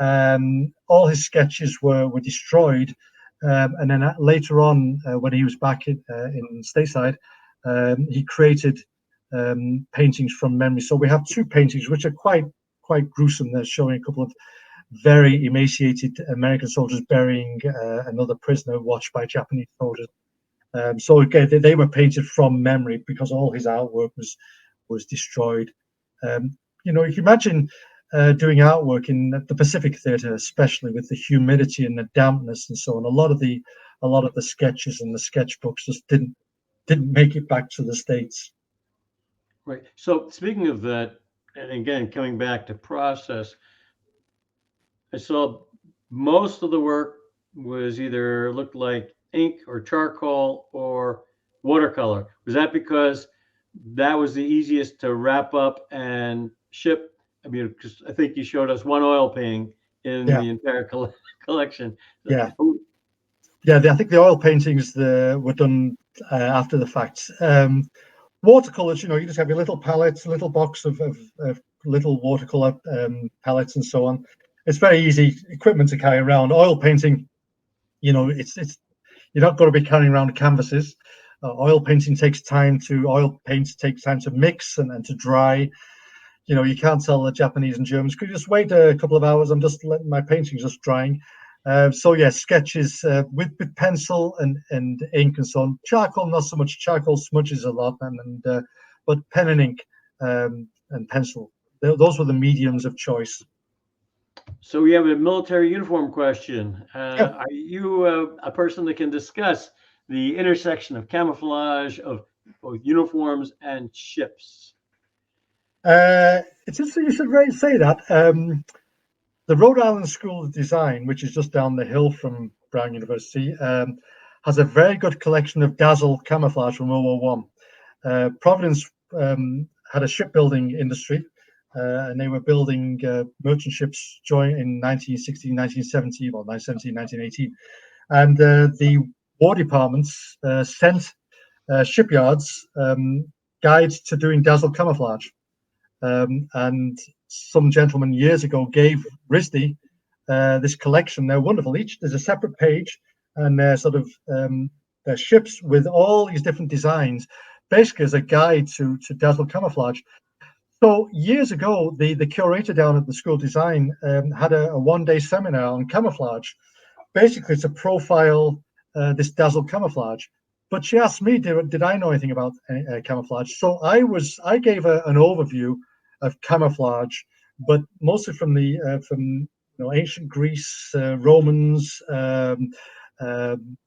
All his sketches were destroyed, and then later on, when he was back in stateside, he created paintings from memory. So we have two paintings which are quite gruesome. They're showing a couple of very emaciated American soldiers burying another prisoner watched by Japanese soldiers. So again, they were painted from memory because all his artwork was destroyed. You can imagine doing artwork in the Pacific Theater, especially with the humidity and the dampness and so on. A lot of the sketches and the sketchbooks just didn't make it back to the States. Right. So speaking of that, and again, coming back to process, I saw most of the work was either looked like ink or charcoal or watercolor. Was that because that was the easiest to wrap up and ship? I mean, because I think you showed us one oil painting in the entire collection. Yeah. I think the oil paintings were done after the fact. Watercolors, you just have your little palettes, a little box of little watercolor palettes and so on. It's very easy equipment to carry around. Oil painting, it's you're not going to be carrying around canvases. Oil painting takes time to mix and to dry. You can't tell the Japanese and Germans, could you just wait a couple of hours? I'm just letting my painting just drying. So yeah, sketches with pencil and ink and so on. Charcoal, not so much. Charcoal smudges a lot, but pen and ink and pencil. Those were the mediums of choice. So we have a military uniform question. Yeah. Are you a person that can discuss the intersection of camouflage of both uniforms and ships? It's interesting you should say that. The Rhode Island School of Design, which is just down the hill from Brown University, has a very good collection of dazzle camouflage from World War One. Providence had a shipbuilding industry, and they were building merchant ships in 1916, 1917, well, 1917, 1918. And the War departments sent shipyards guides to doing dazzle camouflage. And some gentleman years ago gave RISD this collection. They're wonderful. There's a separate page, and they're sort of they're ships with all these different designs, basically as a guide to dazzle camouflage. So years ago, the curator down at the School of Design had a one-day seminar on camouflage, basically to profile this dazzle camouflage. But she asked me, did I know anything about camouflage? So I gave her an overview of camouflage, but mostly from ancient Greece, Romans,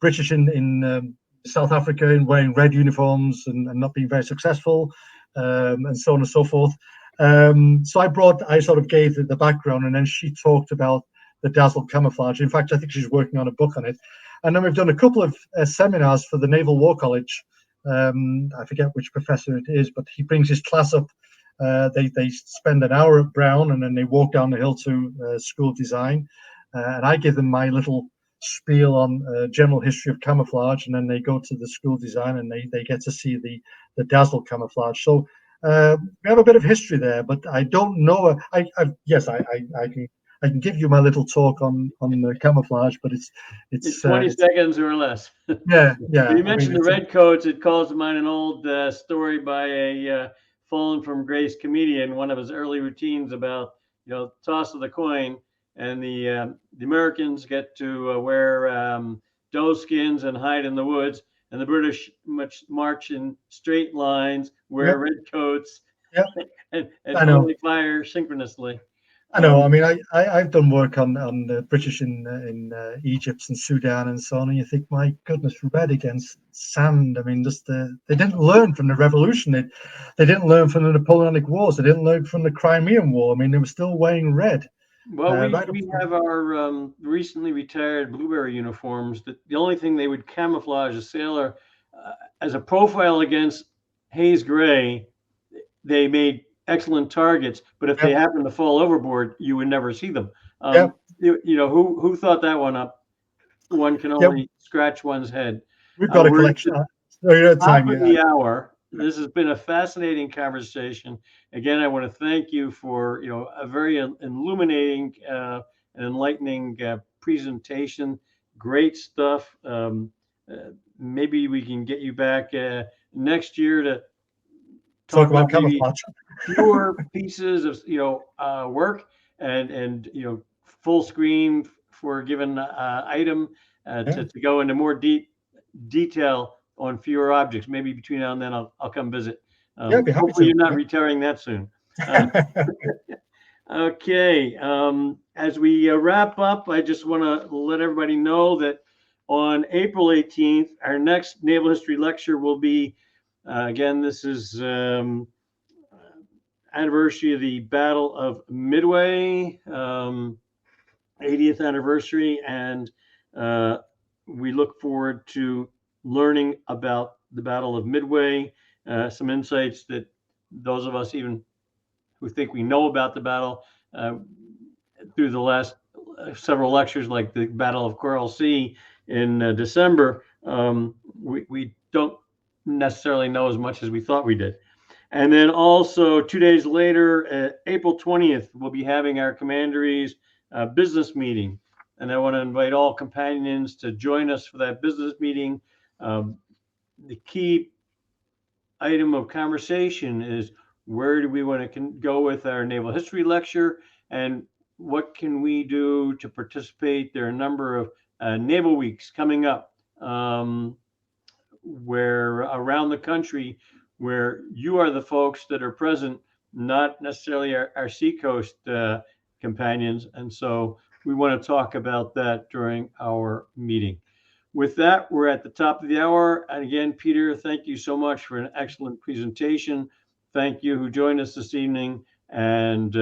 British in South Africa, in wearing red uniforms and not being very successful, and so on and so forth. So I sort of gave the background, and then she talked about the dazzle camouflage. In fact, I think she's working on a book on it. And then we've done a couple of seminars for the Naval War College. I forget which professor it is, but he brings his class up. They spend an hour at Brown, and then they walk down the hill to School of Design. And I give them my little spiel on general history of camouflage, and then they go to the School of Design, and they get to see the dazzle camouflage. So we have a bit of history there, but I don't know. Yes, I can give you my little talk on the camouflage, but it's 20 seconds or less. Yeah. When you mentioned the red coats, it calls to mind an old story by a fallen from grace comedian. One of his early routines about toss of the coin, and the Americans get to wear doe skins and hide in the woods, and the British march in straight lines, wear red coats, and only fire synchronously. I know. I mean, I've done work on the British in Egypt and Sudan and so on, and you think, my goodness, red against sand. I mean, they didn't learn from the revolution. They didn't learn from the Napoleonic Wars. They didn't learn from the Crimean War. I mean, they were still wearing red. Well, we have our recently retired blueberry uniforms. That the only thing they would camouflage a sailor as a profile against haze gray. They made excellent targets, but if they happen to fall overboard, you would never see them. Who thought that one up? One can only scratch one's head. We've got a collection. Top of the hour. This has been a fascinating conversation. Again, I want to thank you for a very illuminating and enlightening presentation. Great stuff. Maybe we can get you back next year to talk about camouflage. Fewer pieces of work and full screen for a given item to go into more detail on fewer objects. Maybe between now and then I'll come visit. Hopefully you're not retiring that soon. Okay. As we wrap up, I just want to let everybody know that on April 18th, our next Naval History lecture will be, again, this is anniversary of the Battle of Midway, 80th anniversary, and we look forward to learning about the Battle of Midway, some insights that those of us even who think we know about the battle through the last several lectures, like the Battle of Coral Sea in December, we don't necessarily know as much as we thought we did. And then also 2 days later, April 20th, we'll be having our commandery's business meeting. And I want to invite all companions to join us for that business meeting. The key item of conversation is, where do we want to go with our naval history lecture, and what can we do to participate? There are a number of naval weeks coming up where around the country where you are the folks that are present, not necessarily our seacoast companions. And so we want to talk about that during our meeting. With that, we're at the top of the hour. And again, Peter, thank you so much for an excellent presentation. Thank you who joined us this evening. And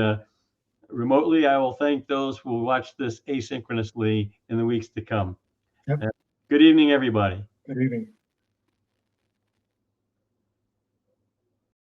remotely, I will thank those who will watch this asynchronously in the weeks to come. Yep. Good evening, everybody. Good evening.